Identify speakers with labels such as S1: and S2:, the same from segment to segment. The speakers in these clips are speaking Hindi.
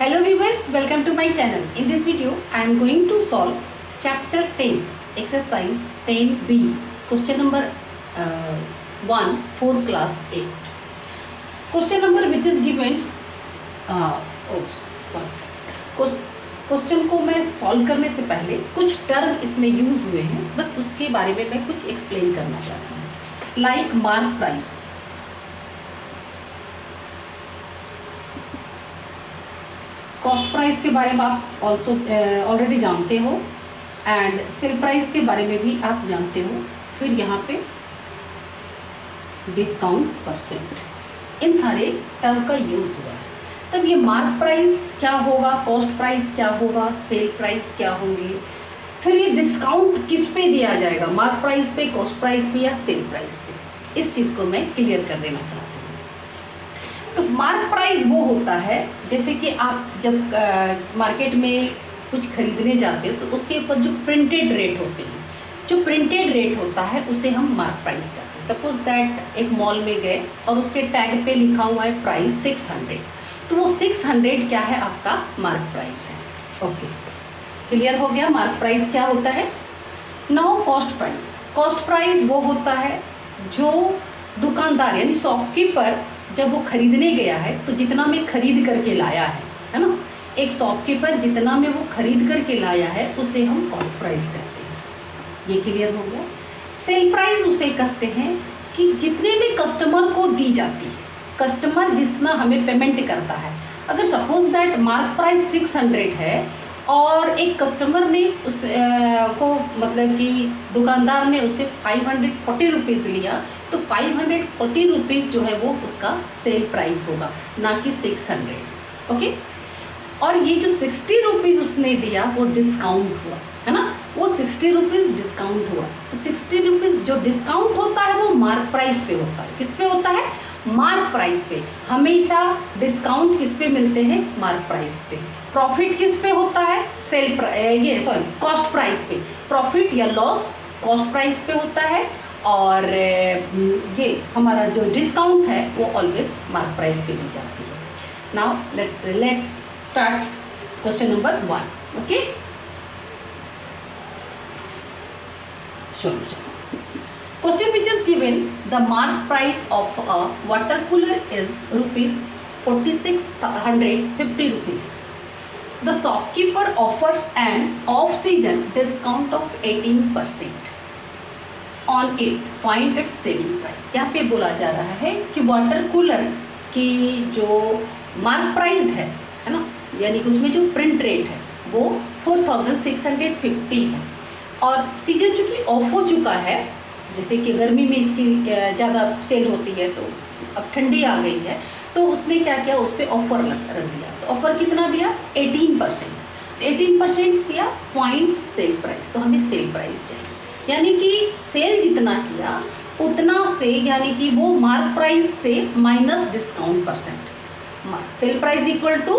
S1: Hello viewers, welcome to my channel. In this video, I am going to solve chapter 10, exercise 10b, question number 1 for class 8. Question number which is given, question को मैं सॉल्व करने से पहले कुछ टर्म इसमें यूज हुए हैं, बस उसके बारे में मैं कुछ एक्सप्लेन करना चाहती हूँ. Like mark price, cost price के बारे में आप ऑलरेडी जानते हो एंड सेल प्राइस के बारे में भी आप जानते हो. फिर यहाँ पे डिस्काउंट परसेंट, इन सारे टर्म का यूज़ हुआ है. तब ये मार्क प्राइस क्या होगा, कॉस्ट प्राइस क्या होगा, सेल प्राइस क्या होंगे, फिर ये डिस्काउंट किस पे दिया जाएगा, मार्क प्राइस पे, कॉस्ट प्राइस पे या सेल प्राइस पे, इस चीज़ को मैं क्लियर कर देना चाहती हूँ. तो मार्क प्राइस वो होता है जैसे कि आप जब मार्केट में कुछ खरीदने जाते हो तो उसके ऊपर जो प्रिंटेड रेट होते हैं, जो प्रिंटेड रेट होता है उसे हम मार्क प्राइस कहते हैं. सपोज दैट एक मॉल में गए और उसके टैग पे लिखा हुआ है प्राइस 600, तो वो 600 क्या है, आपका मार्क प्राइस है. ओके, क्लियर हो गया मार्क प्राइस क्या होता है. Now cost price, cost price वो होता है जो दुकानदार यानी शॉपकीपर जब वो खरीदने गया है तो जितना में खरीद करके लाया है ना, एक शॉपकीपर जितना में वो खरीद करके लाया है उसे हम कॉस्ट प्राइस कहते हैं. ये क्लियर हो गया. सेल प्राइस उसे कहते हैं कि जितने में कस्टमर को दी जाती है, कस्टमर जितना हमें पेमेंट करता है. अगर सपोज दैट मार्क प्राइस 600 है और एक कस्टमर ने उस को मतलब कि दुकानदार ने उसे 540 रुपीज़ लिया, तो 540 रुपीज़ जो है वो उसका सेल प्राइस होगा, ना कि 600. ओके, और ये जो 60 रुपीज़ उसने दिया वो डिस्काउंट हुआ है ना, वो 60 रुपीज़ डिस्काउंट हुआ. तो 60 रुपीज़ जो डिस्काउंट होता है वो मार्क प्राइस पे होता है. किस पे होता है, मार्क प्राइस पे. हमेशा डिस्काउंट किस पे मिलते हैं, मार्क प्राइस पे. प्रॉफिट किस पे होता है, कॉस्ट प्राइस पे. प्रॉफिट या लॉस कॉस्ट प्राइस पे होता है, और ये हमारा जो डिस्काउंट है वो ऑलवेज मार्क प्राइस पे दी जाती है. Now let's start question number 1. Okay, solution. Question which is given, the mark price of a water cooler is rupees 4650 rupees. The shopkeeper offers an off-season discount of 18% on it. Find its selling price. यहाँ पे बोला जा रहा है कि वाटर कूलर की जो मार्क प्राइस है ना, यानी कि उसमें जो प्रिंट रेट है वो 4650 है, और सीजन चूँकि ऑफ हो चुका है, जैसे कि गर्मी में इसकी ज़्यादा सेल होती है, तो अब ठंडी आ गई है तो उसने क्या किया, उस पर ऑफ़र रख दिया. तो ऑफ़र कितना दिया, 18%. 18% दिया, पॉइंट सेल प्राइस. तो हमें सेल प्राइस चाहिए, यानी कि सेल जितना किया उतना से, यानी कि वो मार्क प्राइस से minus discount percent. Sale price equal to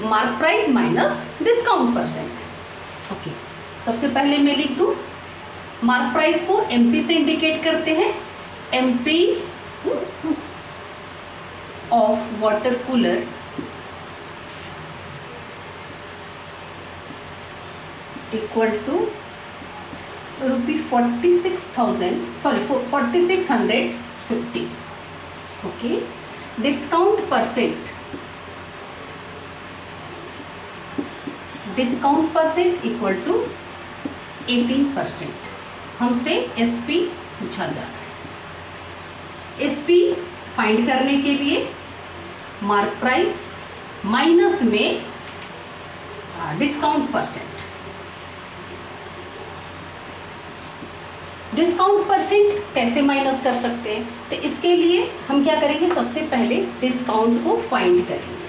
S1: mark price minus discount percent. Okay, सबसे पहले मैं लिख दूँ, मार्क प्राइस को एमपी से इंडिकेट करते हैं. MP of water cooler equal to rupee 4650. Okay, discount percent equal to 18%. हमसे एसपी पूछा जा रहा है. एसपी फाइंड करने के लिए मार्क प्राइस माइनस में डिस्काउंट परसेंट. डिस्काउंट परसेंट कैसे माइनस कर सकते हैं, तो इसके लिए हम क्या करेंगे, सबसे पहले डिस्काउंट को फाइंड करेंगे.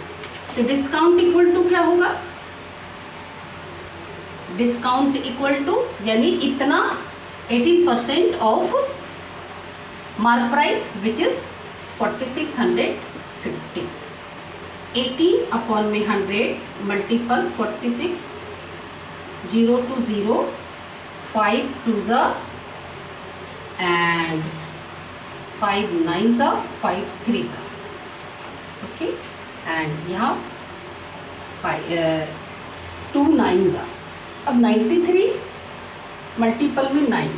S1: तो डिस्काउंट इक्वल टू क्या होगा, डिस्काउंट इक्वल टू यानी इतना 18% of mark price which is 4650. 18 upon में 100 मल्टीपल 46, 0 to 0, 5 2 ज़ा and 5 9 ज़ा, 5 3 ज़ा. ओके, एंड यहाँ 2 9 अब 93 मल्टीपल में 9,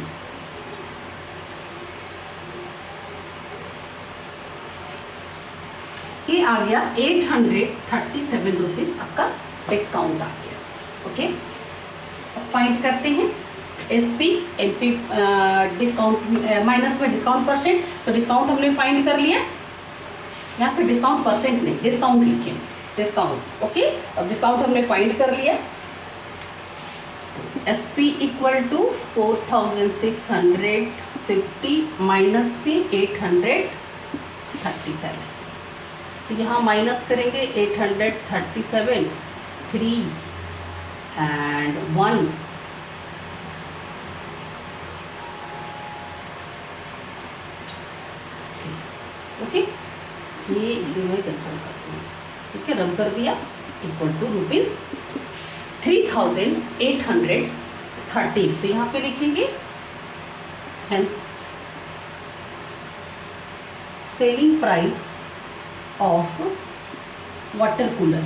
S1: ये आ गया 837 रुपीज़ आपका डिस्काउंट आ गया। ओके, अब फाइंड करते हैं SP MP डिस्काउंट माइनस में डिस्काउंट परसेंट, तो डिस्काउंट हमने फाइंड कर लिया। यहाँ पे डिस्काउंट परसेंट नहीं, डिस्काउंट लिखे, डिस्काउंट। ओके, अब डिस्काउंट हमने फाइंड कर लिया। SP इक्वल टू 4650 माइनस पे 837, तो यहाँ माइनस करेंगे 837, 3 एंड 1, ओके, ये इसे मैं कैंसिल करती हूँ। ठीक है, रब कर दिया, इक्वल टू रुपीज़ 3830, तो यहाँ पे लिखेंगे hence selling price of water cooler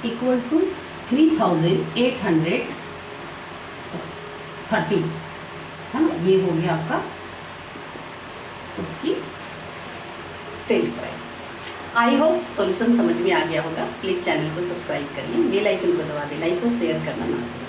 S1: equal to 3830, है ना, ये हो गया आपका उसकी sale price. I hope solution समझ में आ गया होगा। प्लीज़ चैनल को सब्सक्राइब करिए, बेल आइकन को दबा दें, लाइक और शेयर करना ना भूलें।